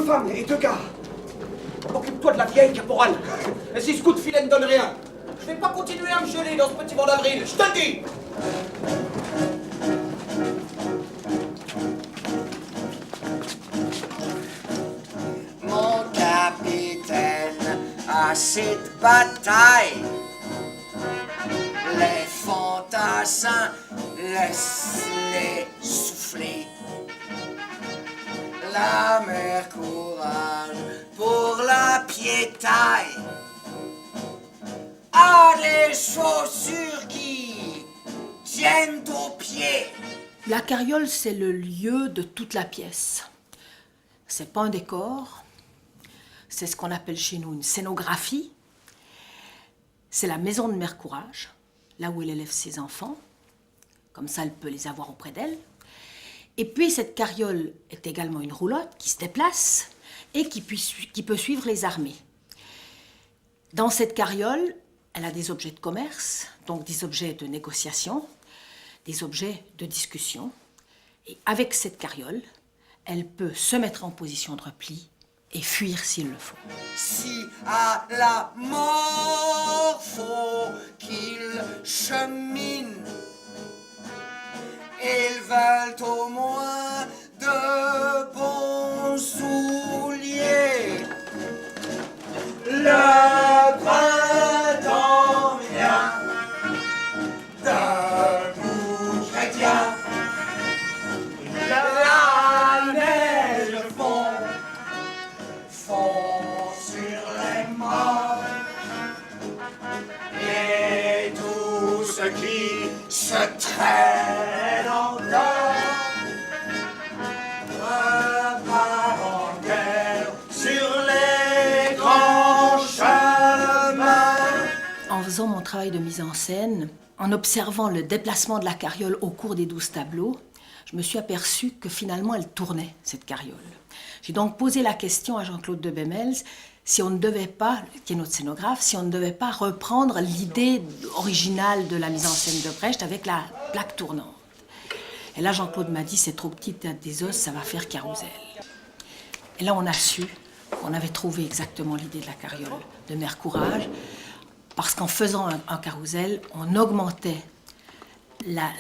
femmes et 2 gars. Occupe-toi de la vieille, caporal. Et si ce coup de filet ne donne rien, je vais pas continuer à me geler dans ce petit vent d'avril, je te le dis. Mon capitaine, à cette bataille, les fantassins, laisse-les souffler. La mer courage pour la piétaille a des chaussures qui tiennent aux pieds. La carriole, c'est le lieu de toute la pièce. C'est pas un décor, c'est ce qu'on appelle chez nous une scénographie. C'est la maison de Mère Courage, là où elle élève ses enfants. Comme ça, elle peut les avoir auprès d'elle. Et puis, cette carriole est également une roulotte qui se déplace et qui peut suivre les armées. Dans cette carriole, elle a des objets de commerce, donc des objets de négociation, des objets de discussion. Et avec cette carriole, elle peut se mettre en position de repli et fuir s'il le faut. Si à la mort faut qu'il chemine, ils veulent au moins de bons souliers. Le printemps vient, debout chrétien, la neige fond sur les morts, et tout ce qui se traîne encore repart en guerre sur les grands chemins. En faisant mon travail de mise en scène, en observant le déplacement de la carriole au cours des 12 tableaux, je me suis aperçue que finalement elle tournait, cette carriole. J'ai donc posé la question à Jean-Claude de Bemmels si on ne devait pas, qui est notre scénographe, si on ne devait pas reprendre l'idée originale de la mise en scène de Brecht avec la plaque tournante. Et là, Jean-Claude m'a dit, c'est trop petit, Théâtre des Os, ça va faire carrousel. Et là, on a su qu'on avait trouvé exactement l'idée de la carriole de Mère Courage, parce qu'en faisant un carrousel, on augmentait la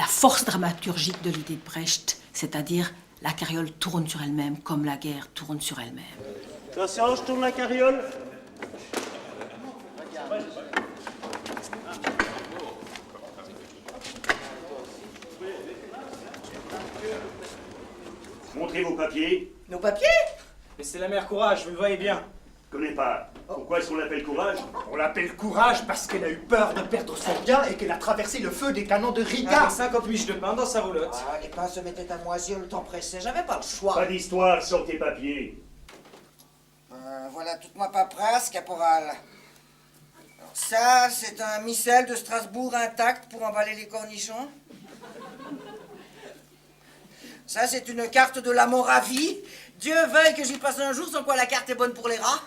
force dramaturgique de l'idée de Brecht, c'est-à-dire la carriole tourne sur elle-même comme la guerre tourne sur elle-même. Attention, je tourne la carriole. Montrez vos papiers. Nos papiers? Mais c'est la Mère Courage, vous le voyez bien. Je connais pas. Pourquoi est-ce qu'on l'appelle Courage? On l'appelle Courage parce qu'elle a eu peur de perdre son bien et qu'elle a traversé le feu des canons de Riga. Avec 50 miches de pain dans sa roulotte. Ah, les pains se mettaient à moisir, le temps pressait, j'avais pas le choix. Pas d'histoire, sors tes papiers. Voilà toute ma paperasse, caporal. Alors ça, c'est un missel de Strasbourg intact pour emballer les cornichons. Ça, c'est une carte de la Moravie. Dieu veuille que j'y passe un jour, sans quoi la carte est bonne pour les rats.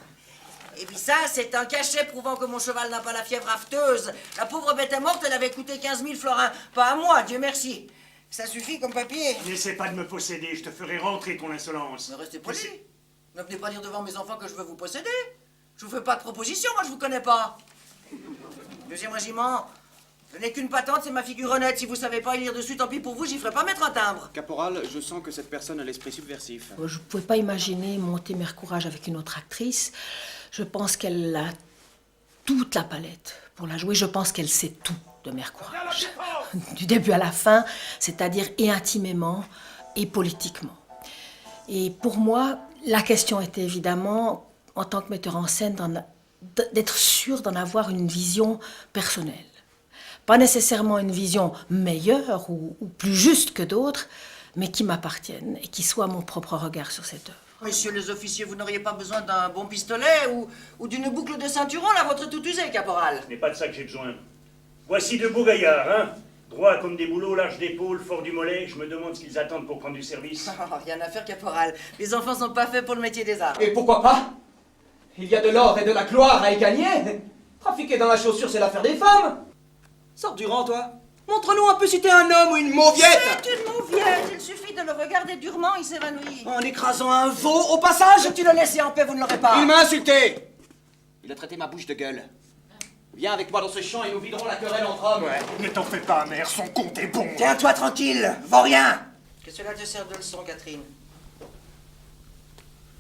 Et puis ça, c'est un cachet prouvant que mon cheval n'a pas la fièvre afteuse. La pauvre bête est morte, elle avait coûté 15 000 florins. Pas à moi, Dieu merci. Ça suffit comme papier. N'essaie pas de me posséder, je te ferai rentrer ton insolence. Mais restez poli. Ne venez pas dire devant mes enfants que je veux vous posséder. Je vous fais pas de proposition, moi je vous connais pas. Deuxième régiment, je n'ai qu'une patente, c'est ma figure honnête. Si vous savez pas y lire dessus, tant pis pour vous, j'y ferai pas mettre un timbre. Caporal, je sens que cette personne a l'esprit subversif. Je ne pouvais pas imaginer monter Mère Courage avec une autre actrice. Je pense qu'elle a toute la palette pour la jouer. Je pense qu'elle sait tout de Mère Courage. Du début à la fin, c'est-à-dire et intimement et politiquement. Et pour moi, la question était évidemment, en tant que metteur en scène, d'être sûr d'en avoir une vision personnelle. Pas nécessairement une vision meilleure ou plus juste que d'autres, mais qui m'appartienne et qui soit mon propre regard sur cette œuvre. Messieurs les officiers, vous n'auriez pas besoin d'un bon pistolet ou d'une boucle de ceinturon, la vôtre est tout usée, caporal. Ce n'est pas de ça que j'ai besoin. Voici de beaux gaillards, hein? Droits comme des bouleaux, larges d'épaule, forts du mollet. Je me demande ce qu'ils attendent pour prendre du service. Oh, rien à faire, caporal. Les enfants sont pas faits pour le métier des arts. Et pourquoi pas? Il y a de l'or et de la gloire à y gagner. Trafiquer dans la chaussure, c'est l'affaire des femmes. Sors du rang, toi. Montre-nous un peu si t'es un homme ou une mauviette. C'est une mauviette. Il suffit de le regarder durement, il s'évanouit. En écrasant un veau au passage. Si tu le laissais en paix, vous ne l'aurez pas. Il m'a insulté. Il a traité ma bouche de gueule. Viens avec moi dans ce champ et nous viderons la querelle entre hommes. Ouais, ne t'en fais pas, mère, son compte est bon. Tiens-toi tranquille, vaurien. Que cela te sert de leçon, Catherine.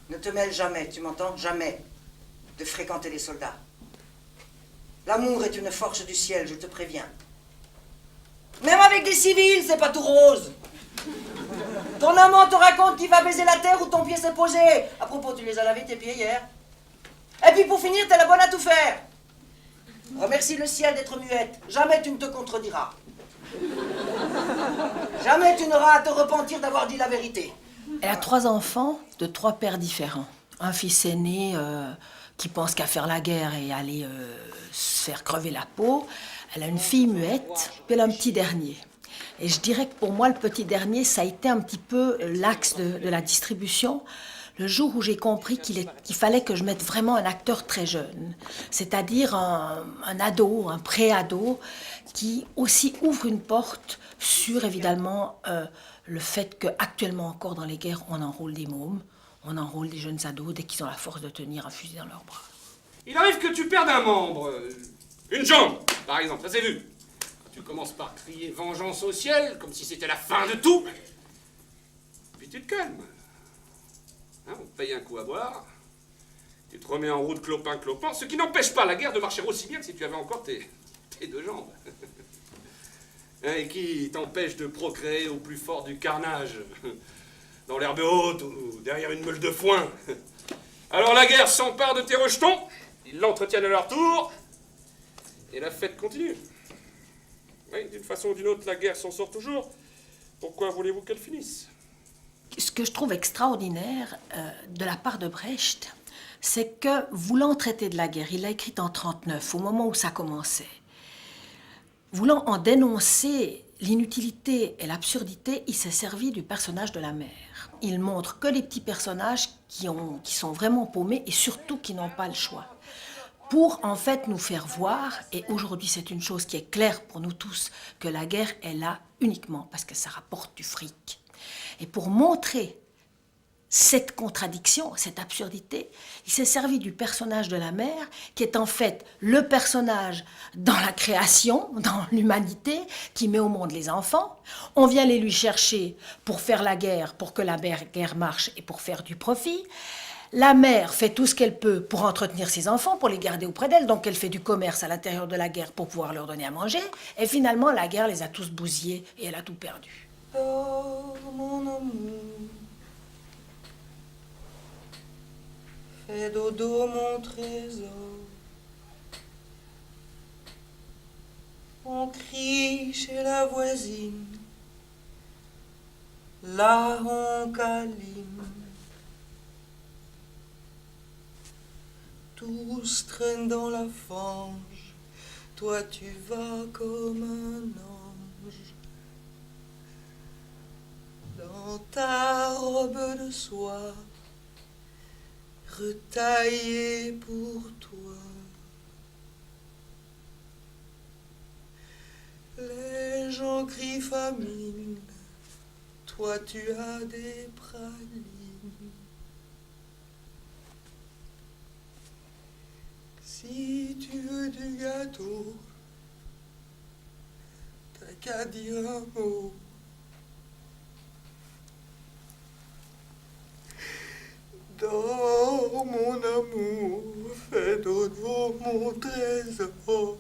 Ne te mêle jamais, tu m'entends? Jamais de fréquenter les soldats. L'amour est une force du ciel, je te préviens. Même avec des civils, c'est pas tout rose. Ton amant te raconte qu'il va baiser la terre où ton pied s'est posé. À propos, tu les as lavés tes pieds hier. Et puis pour finir, t'es la bonne à tout faire. Remercie le ciel d'être muette. Jamais tu ne te contrediras. Jamais tu n'auras à te repentir d'avoir dit la vérité. Elle a 3 enfants de 3 pères différents. Un fils aîné qui pense qu'à faire la guerre et aller se faire crever la peau. Elle a une fille muette, puis elle a un petit dernier. Et je dirais que pour moi, le petit dernier, ça a été un petit peu l'axe de la distribution. Le jour où j'ai compris qu'il fallait que je mette vraiment un acteur très jeune, c'est-à-dire un ado, un pré-ado, qui aussi ouvre une porte sur, évidemment, le fait qu'actuellement encore dans les guerres, on enrôle des mômes, on enrôle des jeunes ados dès qu'ils ont la force de tenir un fusil dans leurs bras. Il arrive que tu perdes un membre, une jambe, par exemple, ça s'est vu. Tu commences par crier vengeance au ciel, comme si c'était la fin de tout. Puis tu te calmes. Hein, on te paye un coup à boire, tu te remets en route clopin, ce qui n'empêche pas la guerre de marcher aussi bien que si tu avais encore tes 2 jambes. Hein, et qui t'empêche de procréer au plus fort du carnage, dans l'herbe haute ou derrière une meule de foin. Alors la guerre s'empare de tes rejetons, ils l'entretiennent à leur tour, et la fête continue. Oui, d'une façon ou d'une autre, la guerre s'en sort toujours. Pourquoi voulez-vous qu'elle finisse ? Ce que je trouve extraordinaire de la part de Brecht, c'est que, voulant traiter de la guerre, il l'a écrite en 1939, au moment où ça commençait, voulant en dénoncer l'inutilité et l'absurdité, il s'est servi du personnage de la mère. Il montre que les petits personnages qui sont vraiment paumés et surtout qui n'ont pas le choix. Pour en fait nous faire voir, et aujourd'hui c'est une chose qui est claire pour nous tous, que la guerre est là uniquement parce que ça rapporte du fric. Et pour montrer cette contradiction, cette absurdité, il s'est servi du personnage de la mère, qui est en fait le personnage dans la création, dans l'humanité, qui met au monde les enfants. On vient les lui chercher pour faire la guerre, pour que la guerre marche et pour faire du profit. La mère fait tout ce qu'elle peut pour entretenir ses enfants, pour les garder auprès d'elle, donc elle fait du commerce à l'intérieur de la guerre pour pouvoir leur donner à manger, et finalement la guerre les a tous bousillés et elle a tout perdu. Oh, mon amour, fais dodo mon trésor. On crie chez la voisine, là on câline. Tous traînent dans la fange, toi tu vas comme un ange. Dans ta robe de soie, retaillée pour toi. Les gens crient famine, toi tu as des pralines. Si tu veux du gâteau, t'as qu'à dire un mot. Dors mon amour, fais dodo mon trésor.